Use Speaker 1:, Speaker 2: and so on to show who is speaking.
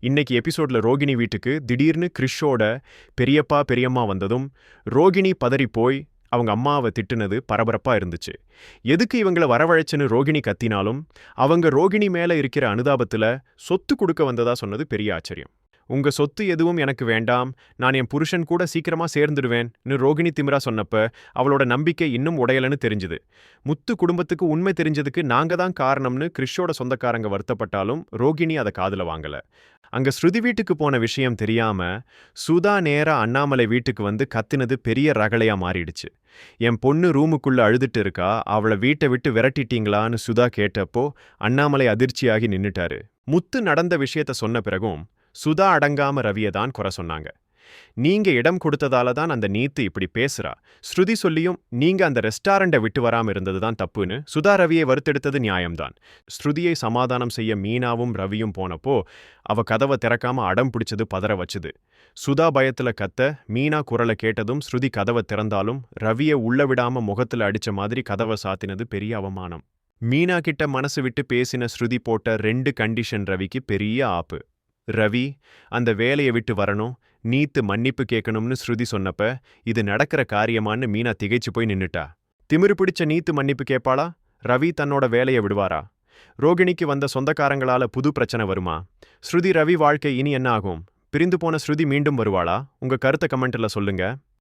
Speaker 1: இன்னைக்கு எபிசோட்ல ரோகிணி வீட்டுக்கு திடீர்னு கிறிஷோட பெரியப்பா பெரியம்மா வந்ததும் ரோகிணி பதறிப்போய் அவங்க அம்மாவை திட்டுனது பரபரப்பா இருந்துச்சு. எதுக்கு இவங்கள வரவழைச்சுன்னு ரோகிணி கத்தினாலும் அவங்க ரோகிணி மேல இருக்கிற அனுதாபத்துல சொத்து கொடுக்க வந்ததா சொன்னது பெரிய ஆச்சரியம். உங்க சொத்து எதுவும் எனக்கு வேண்டாம், நான் என் புருஷன் கூட சீக்கிரமா சேர்ந்துடுவேன்னு ரோகிணி திமிரா சொன்னப்ப அவளோட நம்பிக்கை இன்னும் உடையலன்னு தெரிஞ்சுது. முத்து குடும்பத்துக்கு உண்மை தெரிஞ்சதுக்கு நாங்க தான் காரணம்னு கிறிஷோட சொந்தக்காரங்க வருத்தப்பட்டாலும் ரோகிணி அதை காதுல வாங்கல. அங்க ஸ்ருதி வீட்டுக்கு போன விஷயம் தெரியாம சுதா நேரா அண்ணாமலை வீட்டுக்கு வந்து கத்தினது பெரிய ரகளையா மாறிடுச்சு. என் பொண்ணு ரூமுக்குள்ள அழுதுட்டு இருக்கா, அவளை வீட்டை விட்டு விரட்டிட்டீங்களான்னு சுதா கேட்டப்போ அண்ணாமலை அதிர்ச்சியாகி நின்னுட்டாரு. முத்து நடந்த விஷயத்த சொன்ன பிறகும் சுதா அடங்காம ரவியை தான் குறை சொன்னாங்க. நீங்க இடம் கொடுத்ததால தான் அந்த நீத்து இப்படி பேசுறா, ஸ்ருதி சொல்லியும் நீங்க அந்த ரெஸ்டாரண்ட்டை விட்டு வராம இருந்ததுதான் தப்புன்னு சுதா ரவியை வறுத்தெடுத்தது நியாயம்தான். ஸ்ருதியை சமாதானம் செய்ய மீனாவும் ரவியும் போனப்போ அவ கதவை திறக்காம அடம் பிடிச்சது பதற வச்சுது. சுதா பயத்துல கத்த மீனா குரலை கேட்டதும் ஸ்ருதி கதவை திறந்தாலும் ரவியை உள்ள விடாம முகத்துல அடிச்ச மாதிரி கதவை சாத்தினது பெரிய அவமானம். மீனா கிட்ட மனசு விட்டு பேசின ஸ்ருதி போட்ட 2 கண்டிஷன் ரவிக்கு பெரிய ஆப்பு. ரவி அந்த வேலையை விட்டு வரணும், நீத்து மன்னிப்பு கேட்கணும்னு ஸ்ருதி சொன்னப்ப இது நடக்கிற காரியமான்னு மீனா திகைச்சு போய் நின்னுட்டா. திமிரு பிடிச்ச நீத்து மன்னிப்பு கேட்பாளா? ரவி தன்னோட வேலையை விடுவாரா? ரோகிணிக்கு வந்த சொந்தக்காரங்களால புது பிரச்சனை வருமா? ஸ்ருதி ரவி வாழ்க்கை இனி என்ன ஆகும்? பிரிந்து போன ஸ்ருதி மீண்டும் வருவாளா? உங்க கருத்தை கமெண்ட்ல சொல்லுங்க.